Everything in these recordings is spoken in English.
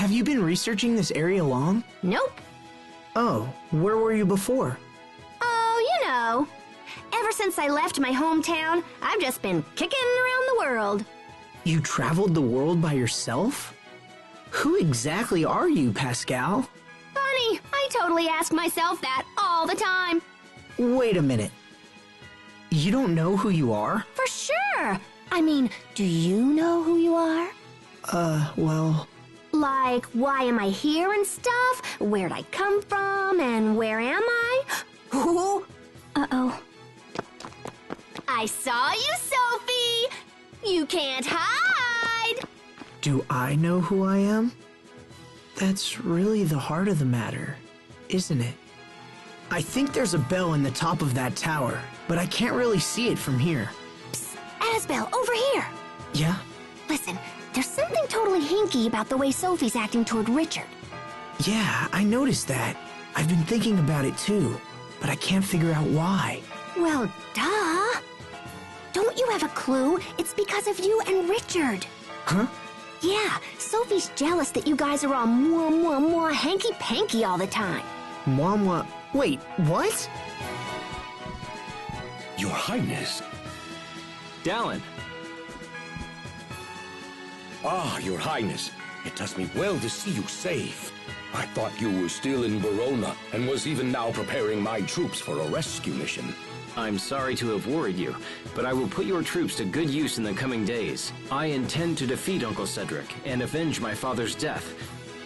Have you been researching this area long? Nope. Oh, where were you before? Oh, you know. Ever since I left my hometown, I've just been kicking around the world. You traveled the world by yourself? Who exactly are you, Pascal? Funny, I totally ask myself that all the time. Wait a minute. You don't know who you are? For sure. I mean, do you know who you are? Well... Like, why am I here and stuff? Where'd I come from and where am I? Who? Uh-oh. I saw you, Sophie! You can't hide! Do I know who I am? That's really the heart of the matter, isn't it? I think there's a bell in the top of that tower, but I can't really see it from here. Psst, Asbel, over here! Yeah? Listen, there's something totally hinky about the way Sophie's acting toward Richard. Yeah, I noticed that. I've been thinking about it too, but I can't figure out why. Well, duh! Don't you have a clue? It's because of you and Richard. Huh? Yeah, Sophie's jealous that you guys are all mwah mwah mwah hanky-panky all the time. Mwah mwah... Wait, what? Your Highness. Dallin. Ah, Your Highness. It does me well to see you safe. I thought you were still in Verona and was even now preparing my troops for a rescue mission. I'm sorry to have worried you, but I will put your troops to good use in the coming days. I intend to defeat Uncle Cedric and avenge my father's death.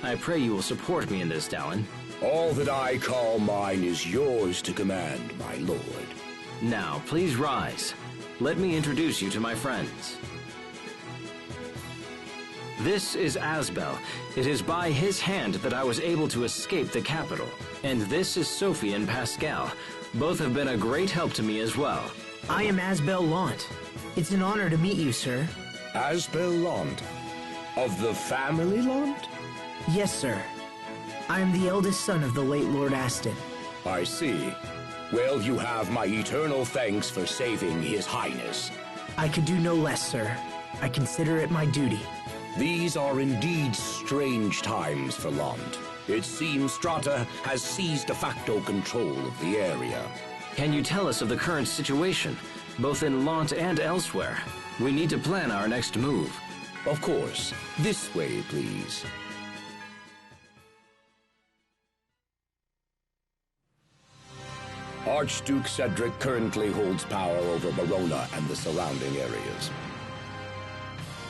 I pray you will support me in this, Dallin. All that I call mine is yours to command, my lord. Now, please rise. Let me introduce you to my friends. This is Asbel. It is by his hand that I was able to escape the capital. And this is Sophie and Pascal. Both have been a great help to me as well. I am Asbel Lant. It's an honor to meet you, sir. Asbel Lant. Of the family Lant? Yes, sir. I am the eldest son of the late Lord Aston. I see. Well, you have my eternal thanks for saving His Highness. I could do no less, sir. I consider it my duty. These are indeed strange times for Lant. It seems Strata has seized de facto control of the area. Can you tell us of the current situation, both in Lant and elsewhere? We need to plan our next move. Of course. This way, please. Archduke Cedric currently holds power over Verona and the surrounding areas.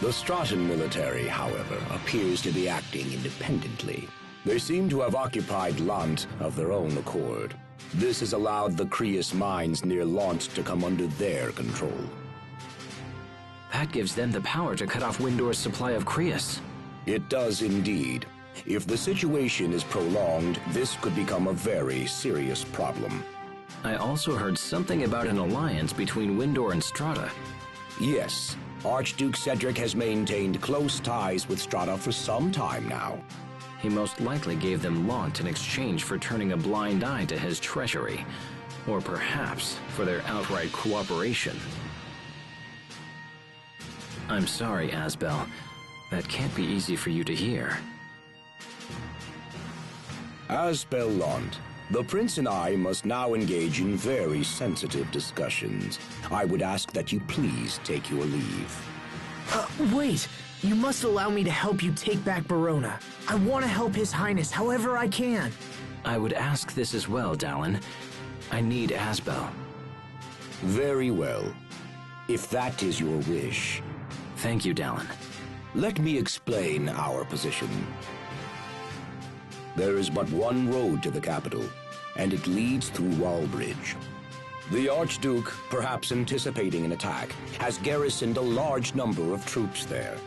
The Stratan military, however, appears to be acting independently. They seem to have occupied Lant of their own accord. This has allowed the Creus mines near Lant to come under their control. That gives them the power to cut off Windor's supply of Creus. It does indeed. If the situation is prolonged, this could become a very serious problem. I also heard something about an alliance between Windor and Strata. Yes, Archduke Cedric has maintained close ties with Strata for some time now. He most likely gave them Lant in exchange for turning a blind eye to his treachery, or perhaps for their outright cooperation. I'm sorry, Asbel. That can't be easy for you to hear. Asbel Lant, the Prince and I must now engage in very sensitive discussions. I would ask that you please take your leave. Wait! You must allow me to help you take back Verona. I want to help His Highness however I can. I would ask this as well, Dallin. I need Asbel. Very well. If that is your wish. Thank you, Dallin. Let me explain our position. There is but one road to the capital, and it leads through Wallbridge. The Archduke, perhaps anticipating an attack, has garrisoned a large number of troops there.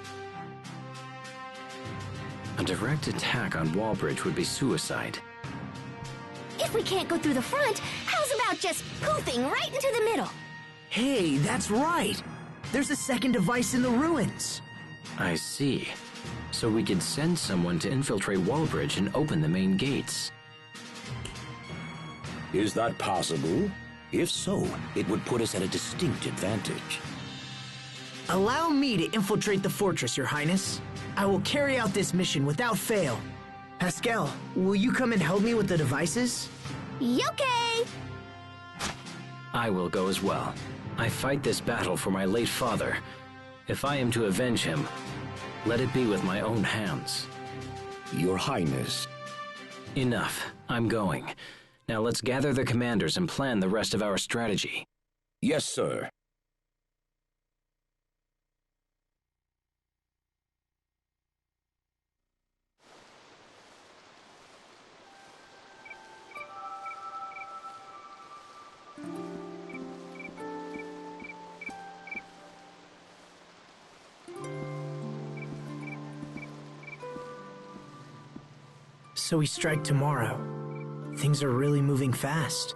A direct attack on Wallbridge would be suicide. If we can't go through the front, how's about just poofing right into the middle? Hey, that's right! There's a second device in the ruins! I see. So we could send someone to infiltrate Wallbridge and open the main gates. Is that possible? If so, it would put us at a distinct advantage. Allow me to infiltrate the fortress, Your Highness. I will carry out this mission without fail. Pascal, will you come and help me with the devices? Okay. I will go as well. I fight this battle for my late father. If I am to avenge him, let it be with my own hands. Your Highness. Enough. I'm going. Now let's gather the commanders and plan the rest of our strategy. Yes, sir. So we strike tomorrow. Things are really moving fast.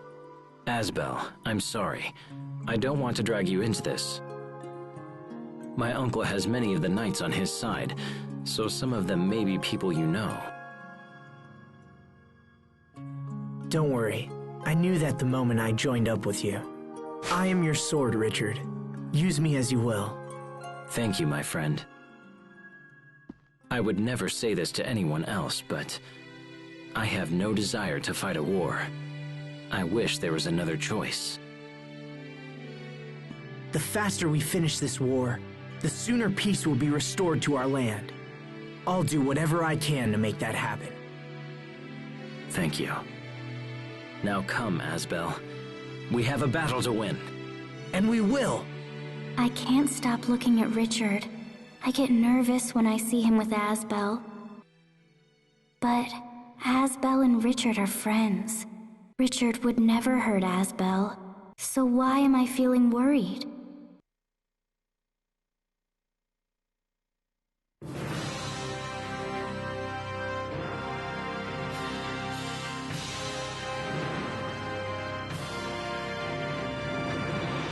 Asbel, I'm sorry. I don't want to drag you into this. My uncle has many of the knights on his side, so some of them may be people you know. Don't worry. I knew that the moment I joined up with you. I am your sword, Richard. Use me as you will. Thank you, my friend. I would never say this to anyone else, but I have no desire to fight a war. I wish there was another choice. The faster we finish this war, the sooner peace will be restored to our land. I'll do whatever I can to make that happen. Thank you. Now come, Asbel. We have a battle to win. And we will! I can't stop looking at Richard. I get nervous when I see him with Asbel. But Asbel and Richard are friends. Richard would never hurt Asbel. So why am I feeling worried?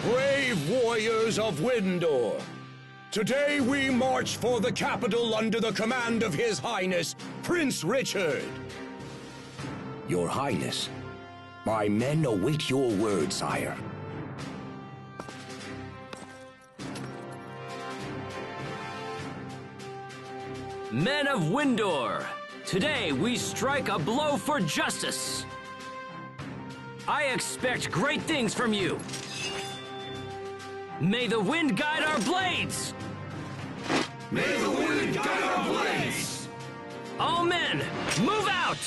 Brave warriors of Windor, today we march for the capital under the command of His Highness, Prince Richard. Your Highness, my men await your word, sire. Men of Windor, today we strike a blow for justice. I expect great things from you. May the wind guide our blades! May the wind guide our blades! All men, move out!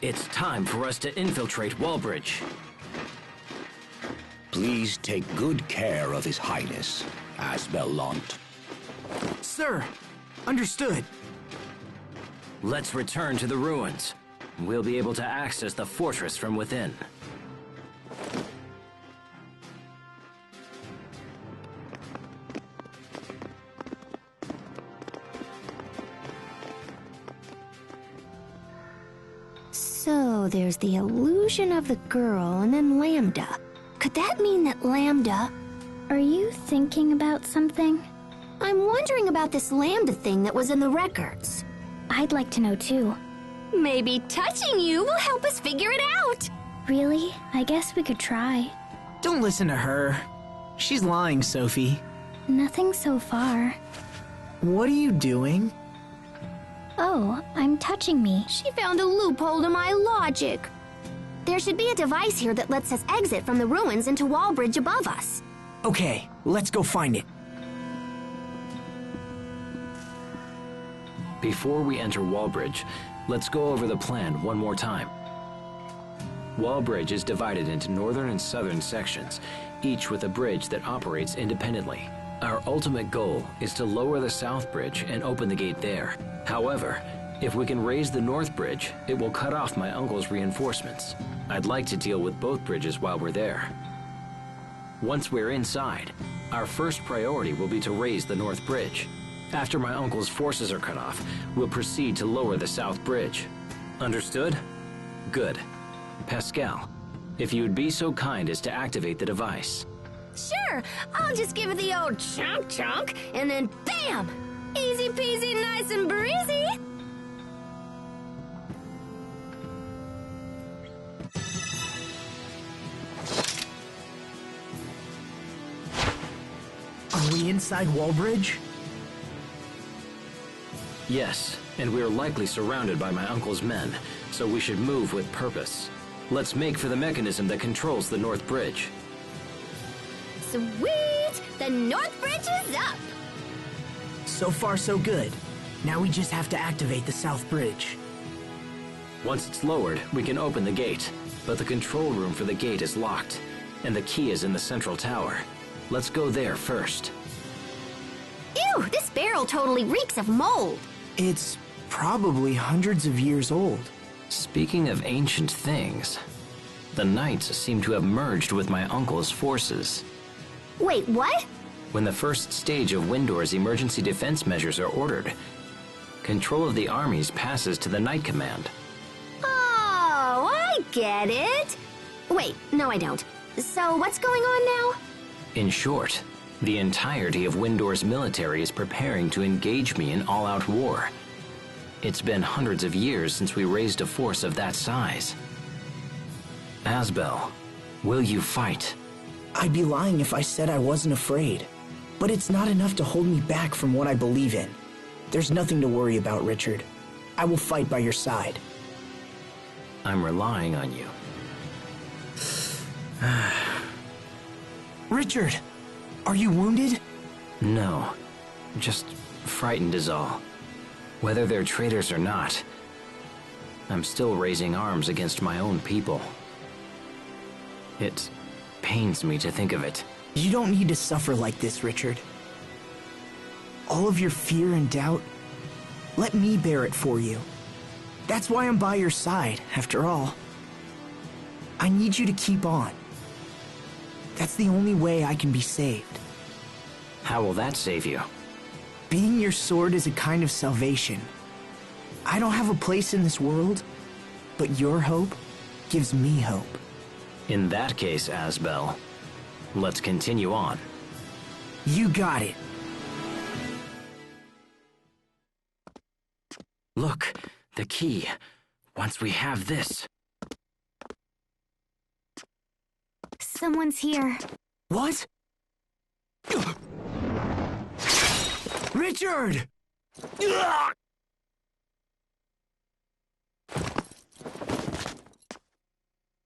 It's time for us to infiltrate Wallbridge. Please take good care of His Highness, Asbel Lant. Sir, understood. Let's return to the ruins. We'll be able to access the fortress from within. So there's the illusion of the girl and then Lambda. Could that mean that Lambda... Are you thinking about something? I'm wondering about this Lambda thing that was in the records. I'd like to know too. Maybe touching you will help us figure it out. Really? I guess we could try. Don't listen to her. She's lying, Sophie. Nothing so far. What are you doing? Oh, I'm touching me. She found a loophole to my logic. There should be a device here that lets us exit from the ruins into Wallbridge above us. Okay, let's go find it. Before we enter Wallbridge, let's go over the plan one more time. Wallbridge is divided into northern and southern sections, each with a bridge that operates independently. Our ultimate goal is to lower the south bridge and open the gate there. However, if we can raise the north bridge, it will cut off my uncle's reinforcements. I'd like to deal with both bridges while we're there. Once we're inside, our first priority will be to raise the north bridge. After my uncle's forces are cut off, we'll proceed to lower the south bridge. Understood? Good. Pascal, if you would be so kind as to activate the device. Sure, I'll just give it the old chunk, and then BAM! Easy peasy, nice and breezy. Are we inside Wallbridge? Yes, and we are likely surrounded by my uncle's men, so we should move with purpose. Let's make for the mechanism that controls the North Bridge. Sweet! The North Bridge is up! So far, so good. Now we just have to activate the South Bridge. Once it's lowered, we can open the gate, but the control room for the gate is locked, and the key is in the central tower. Let's go there first. Ew! This barrel totally reeks of mold! It's probably hundreds of years old. Speaking of ancient things, the knights seem to have merged with my uncle's forces. Wait, what? When the first stage of Windor's emergency defense measures are ordered, control of the armies passes to the Knight Command. Oh, I get it! Wait, no I don't. So what's going on now? In short, the entirety of Windor's military is preparing to engage me in all-out war. It's been hundreds of years since we raised a force of that size. Asbel, will you fight? I'd be lying if I said I wasn't afraid. But it's not enough to hold me back from what I believe in. There's nothing to worry about, Richard. I will fight by your side. I'm relying on you. Richard, are you wounded? No, just frightened is all. Whether they're traitors or not, I'm still raising arms against my own people. It pains me to think of it. You don't need to suffer like this, Richard. All of your fear and doubt, let me bear it for you. That's why I'm by your side, after all. I need you to keep on. That's the only way I can be saved. How will that save you? Being your sword is a kind of salvation. I don't have a place in this world, but your hope gives me hope. In that case, Asbel, let's continue on. You got it. Look, the key. Once we have this... Someone's here. What? Richard!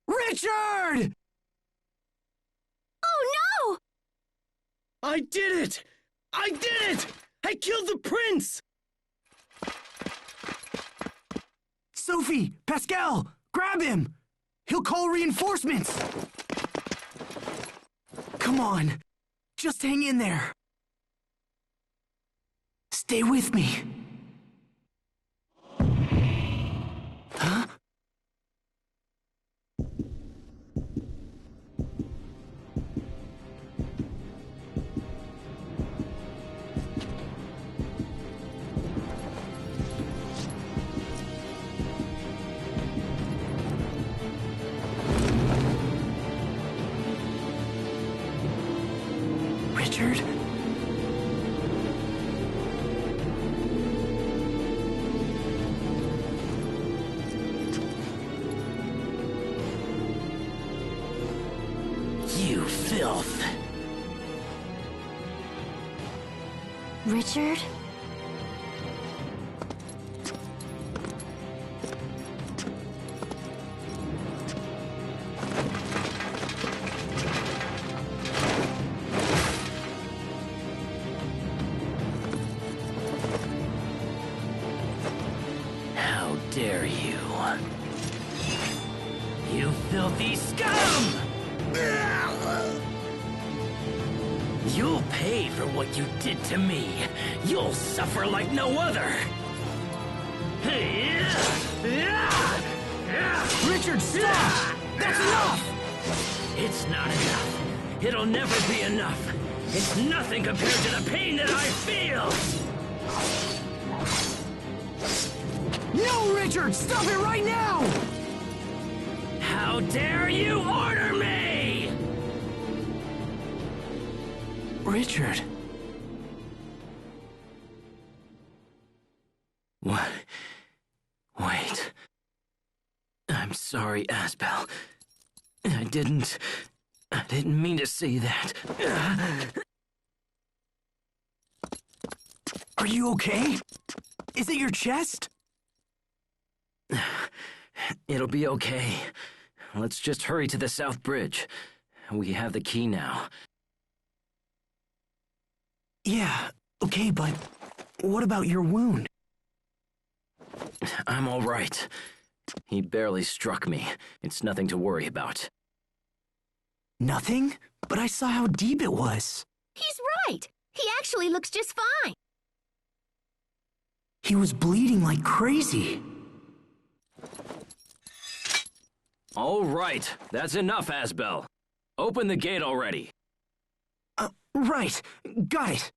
Richard! Oh no! I did it! I did it! I killed the prince! Sophie! Pascal! Grab him! He'll call reinforcements! Come on. Just hang in there. Stay with me. Huh? Richard? You filth. Richard? How dare you? You filthy scum! You'll pay for what you did to me. You'll suffer like no other. Richard, stop! That's enough! It's not enough. It'll never be enough. It's nothing compared to the pain that I feel. No, Richard! Stop it right now! How dare you order me? Richard. What? Wait. I'm sorry, Asbel. I didn't mean to say that. Are you okay? Is it your chest? It'll be okay. Let's just hurry to the South Bridge. We have the key now. Yeah, okay, but what about your wound? I'm all right. He barely struck me. It's nothing to worry about. Nothing? But I saw how deep it was. He's right. He actually looks just fine. He was bleeding like crazy. All right, that's enough, Asbel. Open the gate already. Right. Got it.